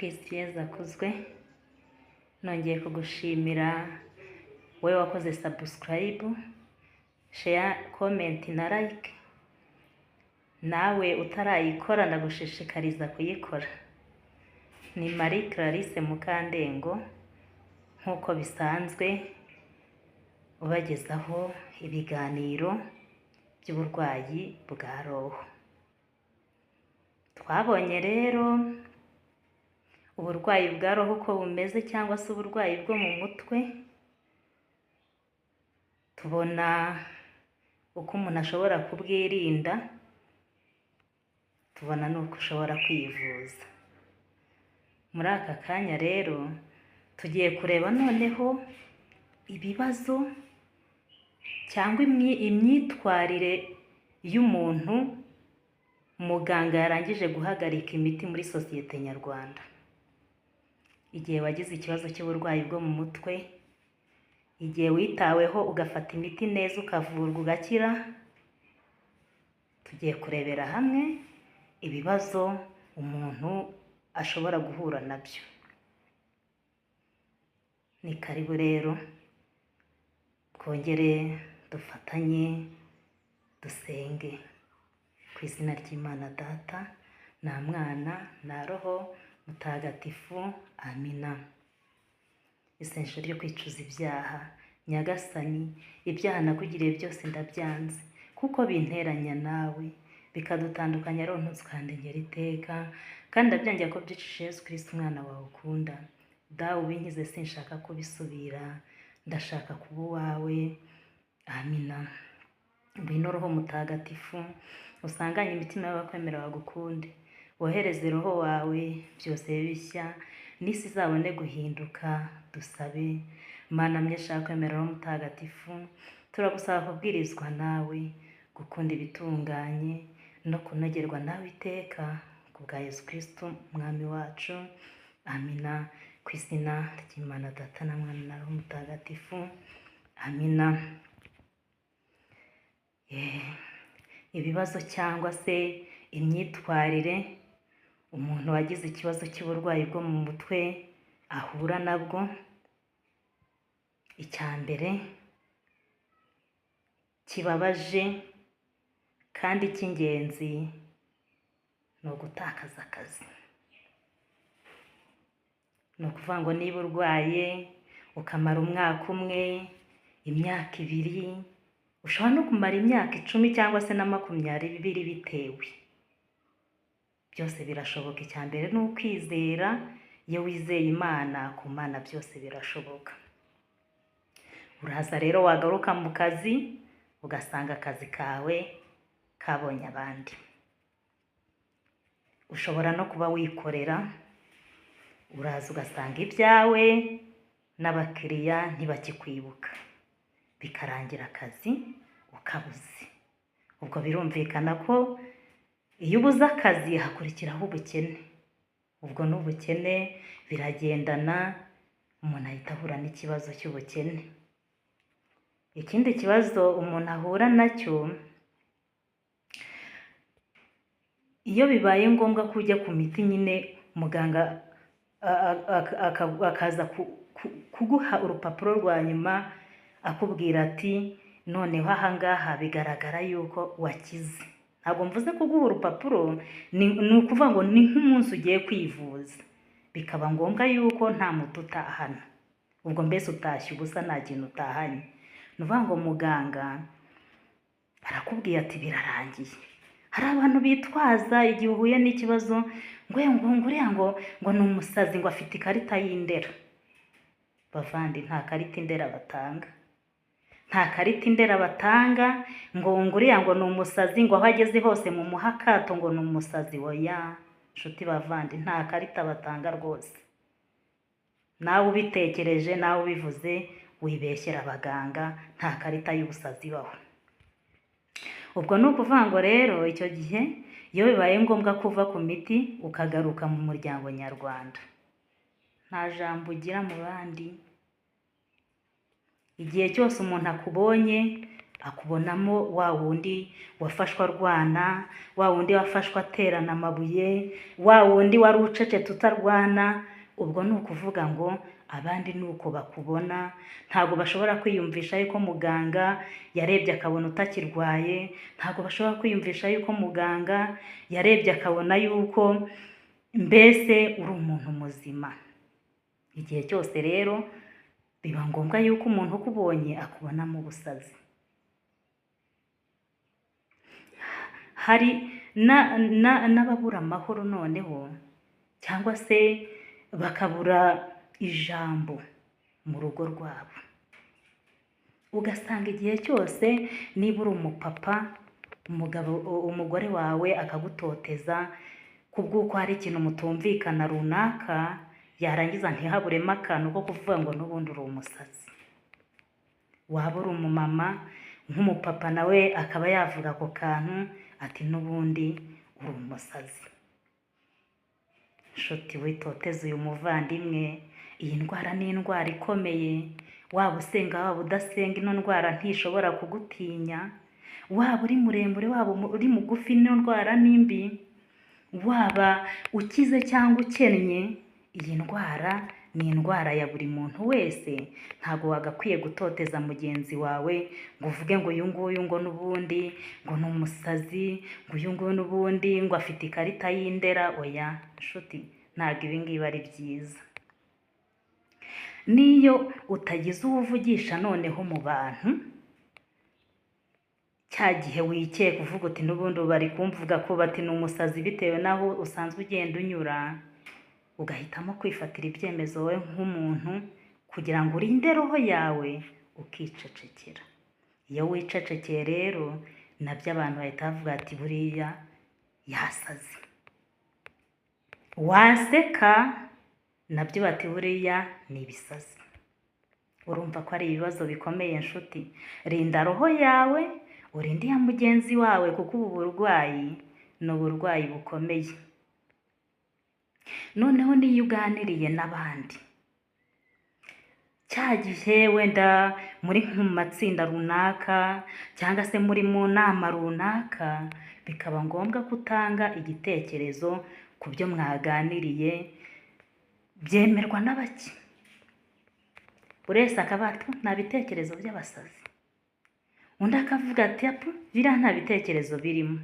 Kristo Yezu akuzwe. Nongeye kugushimira wowe wakoze subscribe, share, comment na like. Nawe utarayikora ndagushishikariza kuyikora. Ni Marie Clarisse Mukandengo nk'uko bisanzwe ubagezaho ibiganiro by'uburwayi bwa roho. Twabonye rero uburwayi bwa roho uko bumeze cyangwa se uburwayi bwo mu mutwe. Tubona uko umuntu ashobora kubwirinda, tubona n'uko ushobora kwivuza. Muri aka kanya rero tugiye kureba noneho ibibazo cyangwa imyitwarire y'umuntu muganga yarangije guhagarika imiti muri sosiyete nyarwanda. Igihe wagize ikibazo cy'uburwayi bwo mu mutwe, igihe witaweho ugafata imiti neza ukavurwa ugakira, tugiye kurebera hamwe ibibazo umuntu ashobora guhura nabyo. Ni karibu rero twongere dufatanye dusenge. Ku izina ry'Imana Data na Mwana na Roho Mutagatifu, amina. Isengesho ryo kwicuza ibyaha. Nyagasani, ibyaha nakugiriye byose ndabyanze, kuko binteranya nawe bikadutandukanya, rero ntuzukandengera iteka, kandi ndabyangira ko byicishije Yesu Kristo umwana wawe ukunda. Dawe ubinkize, sinshaka kubisubira, ndashaka kuba uwawe. Amina. Ngwino Roho Mutagatifu, usanganye imitima y'abakwemera bagukunde, wohereze Roho wawe byose bishya, n'isi izabone guhinduka. Dusabe. Mana myinshi kwemera Roho Mutagatifu, turagusaba kubwirizwa nawe, gukunda ibitunganye no kunogerwa nawe iteka, ku bwa Yesu Kristo umwami wacu. Amina. Ku izina ry'Imana Data na Mwana na Roho Mutagatifu. Amina. Ibibazo cyangwa se imyitwarire umuntu wagize ikibazo cy'uburwayi bwo mu mutwe ahura nabwo. Icya mbere kibabaje kandi cy'ingenzi ni ugutakaza akazi. Ni ukuvuga ngo niba urwaye ukamara umwaka umwe, imyaka ibiri, ushobora no kumara imyaka 10 cyangwa se na 20 bitewe. Byose birashoboka. Icya mbere ni ukwizera. Iyo wizeye Imana, ku Mana byose birashoboka. Uraza rero wagaruka mu kazi ugasanga akazi kawe kabonye abandi. Ushobora no kuba wikorera, uraza ugasanga ibyawe n'abakiriya ntibakikwibuka, bikarangira akazi ukabuze. Ubwo birumvikana ko iyo ubuze akazi hakurikiraho ubukene. Ubwo n'ubukene biragendana, umuntu ahita ahura n'ikibazo cy'ubukene. Ikindi kibazo umuntu ahura nacyo, iyo bibaye ngombwa ko ujya ku miti, nyine muganga akaza kuguha urupapuro rwa nyuma akubwira ati noneho ahangaha bigaragara yuko wakize. Ntabwo mvuze kuguha urupapuro, ni ukuvuga ngo ni nk'umunsi ugiye kwivuza, bikaba ngombwa yuko nta muti utahana. Ubwo mbese utashye ubusa, nta kintu utahanye. Ni ukuvuga ngo muganga arakubwiye ati birarangiye. Hari abantu bitwaza igihe uhuye n'ikibazo ngo ni umusazi, ngo afite ikarita y'indera. Bavandi, nta karita indera batanga. Nta karita indera batanga ngo ni umusazi, ngo aho ageze hose mu muhakato ngo ni umusazi. Oya nshuti bavandi, nta karita batanga rwose. Nawe ubitekereje, nawe ubivuze, wibeshyera abaganga. Nta karita y'ubusazi ibaho. Ubwo ni ukuvuga ngo rero icyo gihe iyo bibaye ngombwa kuva ku miti ukagaruka mu muryango nyarwanda, nta jambo ugira mu bandi. Igihe cyose umuntu akubonye akubonamo wa wundi wafashwe arwana, wa wundi wafashwe aterana amabuye, wa wundi wari ucecetse utarwana. Ubwo ni ukuvuga ngo abandi ni uko bakubona, ntabwo bashobora kwiyumvisha yuko muganga yarebye akabona utakirwaye, ntabwo bashobora kwiyumvisha yuko muganga yarebye akabona yuko mbese uri umuntu muzima. Igihe cyose rero biba ngombwa yuko umuntu ukubonye akubonamo ubusazi. Hari n'ababura amahoro noneho, cyangwa se bakabura ijambo mu rugo rwabo. Ugasanga igihe cyose niba uri umupapa, umugore wawe akagutoteza kubw'uko hari ikintu mutumvikana runaka, yarangiza ntihaburemo akantu ko kuvuga ngo n'ubundi uri umusazi. Waba uri umumama, nk'umupapa nawe akaba yavuga ako kantu ati n'ubundi uri umusazi. Nshuti witoteze uyu muvandimwe, iyi ndwara ni indwara ikomeye. Waba usenga waba udasenga, ino ndwara ntishobora kugutinya. Waba uri muremure waba uri mugufi, ino ndwara ni mbi. Waba ukize cyangwa ukennye, iyi ndwara ni indwara ya buri muntu wese. Ntabwo wagakwiye gutoteza mugenzi wawe ngo uvuge ngo uyu nguyu ngo n'ubundi ngo ni umusazi, ngo uyu nguyu n'ubundi ngo afite ikarita y'indera. Oya nshuti, ntabwo ibi ngibi ari byiza. Niyo utagize uwuvugisha noneho mu bantu, cya gihe wikeye kuvuga uti n'ubundi bari kumvuga ko bati ni umusazi bitewe n'aho usanzwe ugenda unyura, ugahitamo kwifatira ibyemezo wowe nk'umuntu kugira ngo urinde roho yawe ukicecekera. Iyo wicecekeye rero nabyo abantu bahita bavuga ati buriya yasaze. Waseka nabyo bati buriya ni ibisazi. Urumva ko ari ibibazo bikomeye nshuti. Rinda roho yawe, urinde iya mugenzi wawe, kuko ubu burwayi ni uburwayi bukomeye. Noneho niyo uganiriye n'abandi, cya gihe wenda muri mu matsinda runaka cyangwa se muri mu nama runaka, bikaba ngombwa ko utanga igitekerezo ku byo mwaganiriye, byemerwa n'abaki? Buri wese akaba ati nta bitekerezo by'abasazi, undi akavuga ati biriya nta bitekerezo birimo.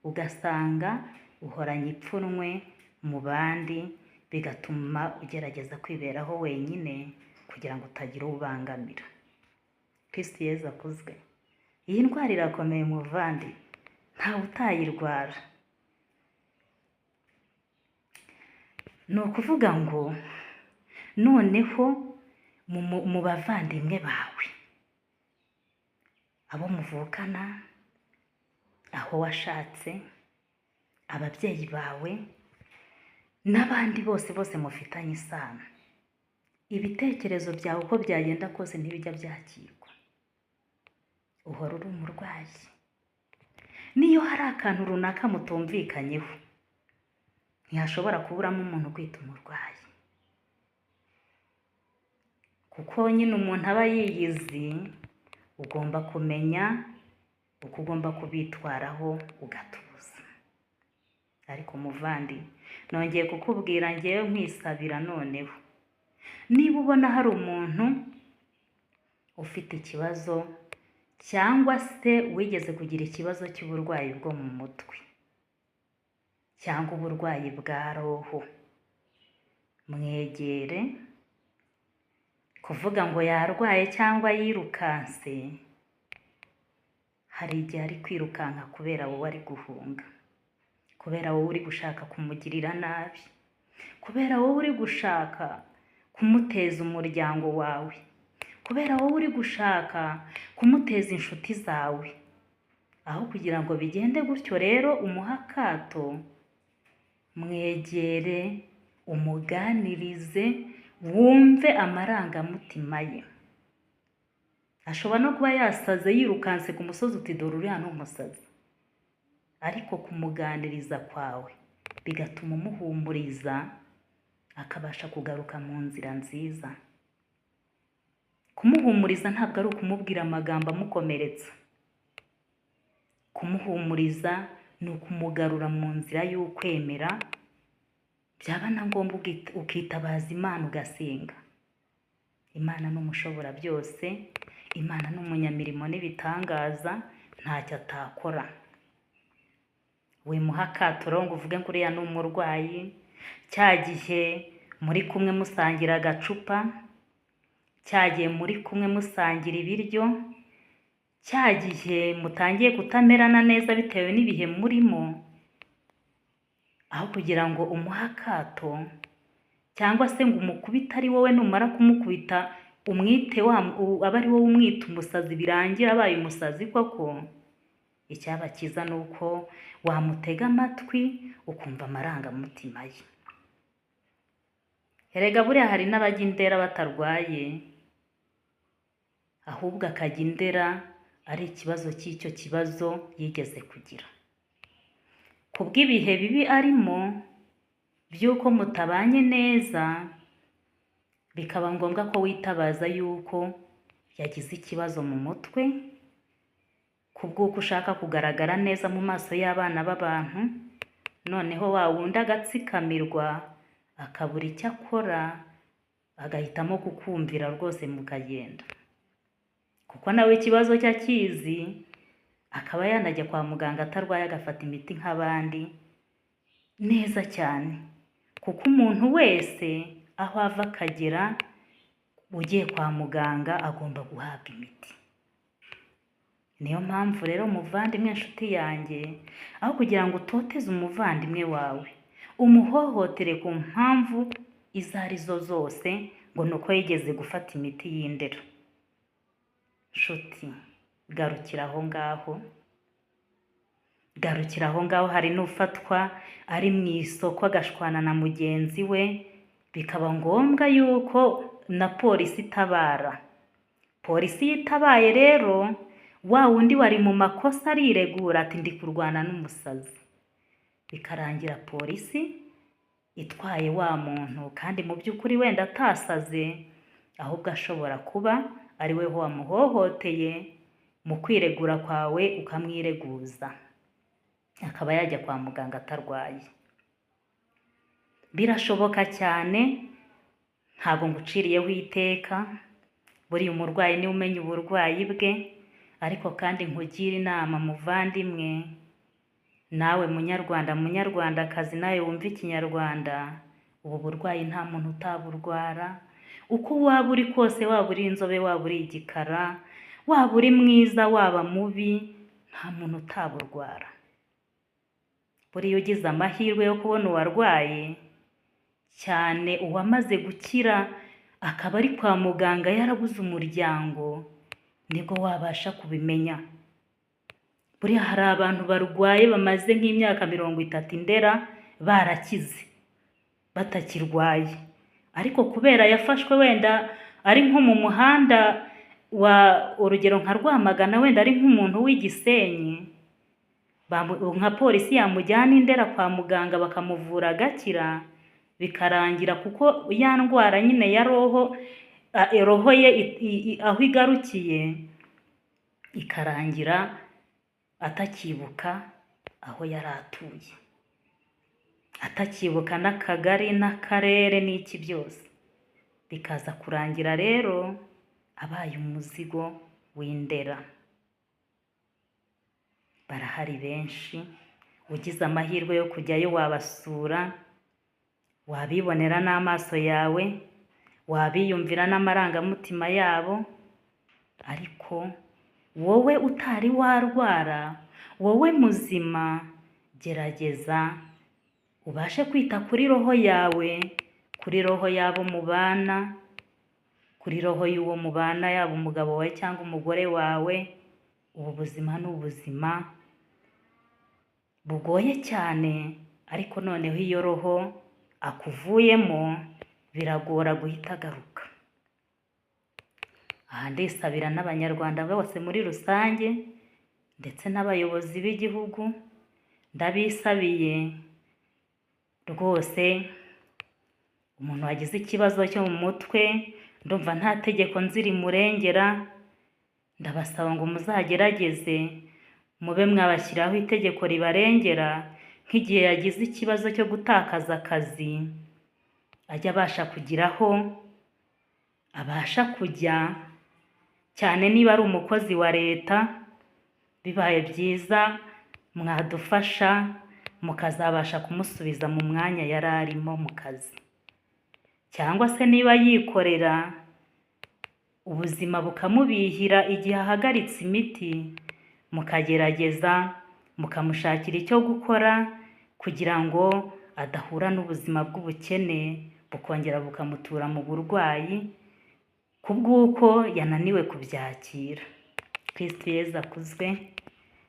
Ugasanga uhoranye ipfunwe mu bandi, bigatuma ugerageza kwiberaho wenyine kugira ngo utagira ubangamira. Kristo Yezu akuzwe. Iyi ndwara irakomeye muvandi, ntawe utayirwara. Ni ukuvuga ngo noneho mu bavandimwe bawe, abo muvukana, aho washatse, ababyeyi bawe n'abandi bose mufitanye isano, ibitekerezo byawe uko byagenda kose ntibijya byakirwa. Uhora uri umurwayi. Niyo hari akantu runaka mutumvikanyeho, ntihashobora kuburamo umuntu kwita umurwayi, kuko nyine umuntu aba yiyizi. Ugomba kumenya uko ugomba kubitwaraho ugatuza. Ariko muvandi, nongeye kukubwira ngewe nkwisabira noneho, niba ubona hari umuntu ufite ikibazo cyangwa se wigeze kugira ikibazo cy'uburwayi bwo mu mutwe cyangwa uburwayi bwa roho, mwegere. Kuvuga ngo yarwaye cyangwa yirukanse, hari igihe ari kwirukanka kubera wowe ari guhunga, kubera wowe uri gushaka kumugirira nabi, kubera wowe uri gushaka kumuteza umuryango wawe, kubera wowe uri gushaka kumuteza inshuti zawe. Aho kugira ngo bigende gutyo rero umuhe akato, mwegere, umuganirize, wumve amarangamutima ye. Ashobora no kuba yasaze yirukanse ku musozi uti dore uriya ni umusazi, ariko kumuganiriza kwawe bigatuma umuhumuriza, akabasha kugaruka mu nzira nziza. Kumuhumuriza ntabwo ari ukumubwira amagambo amukomeretsa, kumuhumuriza ni ukumugarura mu nzira y'ukwemera, byaba na ngombwa ukitabaza Imana ugasenga. Imana ni umushobora byose, Imana ni umunyamirimo n'ibitangaza, ntacyo atakora. Wimuha akato ngo uvuge ngo uriya ni umurwayi, cya gihe muri kumwe musangira agacupa, cya gihe muri kumwe musangira ibiryo, cya gihe mutangiye kutamerana neza bitewe n'ibihe murimo, aho kugira ngo umuhe akato cyangwa se ngo umukubite ari wowe, numara kumukubita umwite aba ari wowe umwita umusazi, birangira abaye umusazi koko, icyaba cyiza ni uko wamutega amatwi ukumva amarangamutima ye. Erega buriya hari n'abajya indera batarwaye, ahubwo akajya indera ari ikibazo cy'icyo kibazo yigeze kugira. Kubw'ibihe bibi arimo by'uko mutabanye neza, bikaba ngombwa ko witabaza yuko yagize ikibazo mu mutwe, kubw'uko ushaka kugaragara neza mu maso y'abana b'abantu, noneho wa wundi agatsikamirwa akabura icyo akora, agahitamo kukumvira rwose mukagenda. Kuko nawe ikibazo cye akizi, akaba yanajya kwa muganga atarwaye, agafata imiti nk'abandi neza cyane. Kuko umuntu wese aho ava akagera ugiye kwa muganga agomba guhabwa imiti. Niyo mpamvu rero muvandimwe, inshuti yanjye, aho kugira ngo utoteze umuvandimwe wawe, umuhohotere ku mpamvu izo ari zo zose, ngo ni uko yigeze gufata imiti y'indera. Nshuti, garukira aho ngaho. Garukira aho ngaho. Hari n'ufatwa ari mu isoko agashwana na mugenzi we, bikaba ngombwa yuko na polisi itabara. Polisi yitabaye rero, wa wundi wari mu makosa ariregura ati ndi kurwana n'umusazi. Bikarangira polisi itwaye wa muntu, kandi mu by'ukuri wenda atasaze, ahubwo ashobora kuba ari we wamuhohoteye. Mu kwiregura kwawe ukamwireguza, akaba yajya kwa muganga atarwaye. Birashoboka cyane, ntabwo nguciriyeho iteka. Buriya umurwayi niwe umenya uburwayi bwe, ariko kandi nkugira inama muvandimwe, nawe munyarwanda, munyarwandakazi, nawe wumva ikinyarwanda, ubu burwayi nta muntu utaburwara. Uko waba uri kose, waba uri inzobe, waba uri igikara, waba uri mwiza, waba mubi, nta muntu utaburwara. Buriya ugize amahirwe yo kubona uwarwaye, cyane uwamaze gukira akaba ari kwa muganga yarabuze umuryango, nibwo wabasha kubimenya. Buriya hari abantu barwaye bamaze nk'imyaka 30 indera barakize batakirwaye, ariko kubera yafashwe wenda ari nko mu muhanda wa urugero nka Rwamagana, wenda ari nk'umuntu w'Igisenyi, nka polisi yamujyana indera kwa muganga bakamuvura agakira, bikarangira kuko ya ndwara nyine ya roho ye aho igarukiye, ikarangira atakibuka aho yari atuye, atakibuka n'akagari n'akarere n'iki byose, bikaza kurangira rero abaye umuzigo w'indera. Barahari benshi, ugize amahirwe yo kujyayo wabasura, wabibonera n'amaso yawe, wabiyumvira n'amarangamutima yabo. Ariko wowe utari warwara, wowe muzima, gerageza ubashe kwita kuri roho yawe, kuri roho yabo mubana, kuri roho y'uwo mubana, yaba umugabo wawe cyangwa umugore wawe. Ubu buzima ni ubuzima bugoye cyane, ariko noneho iyo roho akuvuyemo biragora guhita agaruka. Aha ndisabira n'abanyarwanda bose muri rusange, ndetse n'abayobozi b'igihugu, ndabisabiye rwose. Umuntu wagize ikibazo cyo mu mutwe, ndumva nta tegeko nziri murengera, ndabasaba ngo muzagerageze mube mwabashyiraho itegeko ribarengera nk'igihe yagize ikibazo cyo gutakaza akazi, ajya abasha kugira aho abasha kujya, cyane niba ari umukozi wa leta. Bibaye byiza mwadufasha mukazabasha kumusubiza mu mwanya yari arimo mu kazi, cyangwa se niba yikorera ubuzima bukamubihira igihe ahagaritse imiti, mukagerageza mukamushakira icyo gukora kugira ngo adahura n'ubuzima bw'ubukene bukongera bukamutura mu burwayi kubw'uko yananiwe kubyakira. Kristo Yezu akuzwe.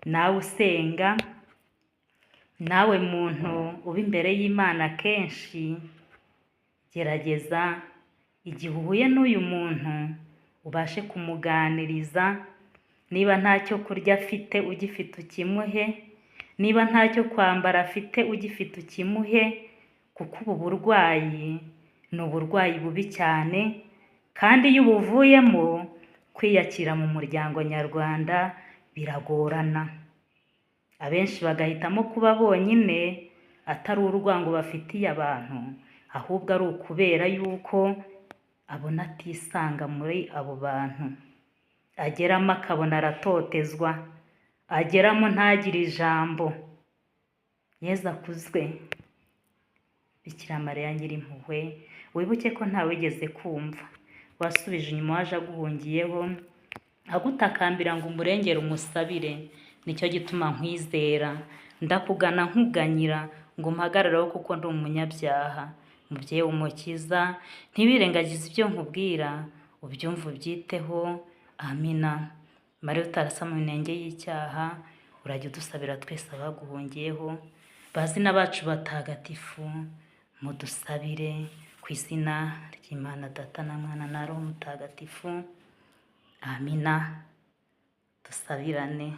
Nawe usenga, nawe muntu uba imbere y'Imana kenshi, gerageza igihe uhuye n'uyu muntu ubashe kumuganiriza. Niba ntacyo kurya afite ugifite ukimuhe, niba ntacyo kwambara afite ugifite ukimuhe, kuko ubu burwayi ni uburwayi bubi cyane, kandi iyo ubuvuyemo kwiyakira mu muryango nyarwanda biragorana. Abenshi bagahitamo kuba bonyine, atari urwango bafitiye abantu, ahubwo ari ukubera yuko abona atisanga muri abo bantu. Ageramo akabona aratotezwa, ageramo ntagire ijambo. Yezu akuzwe. Bikira Mariya Nyirimpuhwe, wibuke ko ntawigeze kumva, wasubije inyuma waje aguhungiyeho, agutakambira ngo umurengere umusabire. Nicyo gituma nkwizera, ndakugana nkuganyira ngo mpagararaho kuko ndi umunyabyaha. Mubyeyi w'Umukiza, ntibirengagize ibyo nkubwira, ubyumve ubyiteho. Amina. Mariya utarasa mu inenge y'icyaha, urajya udusabira twese abaguhungiyeho. Bazina bacu batagatifu, mudusabire. Ku izina ry'Imana Data na Mwana na Roho Mutagatifu. Amina. Dusabirane.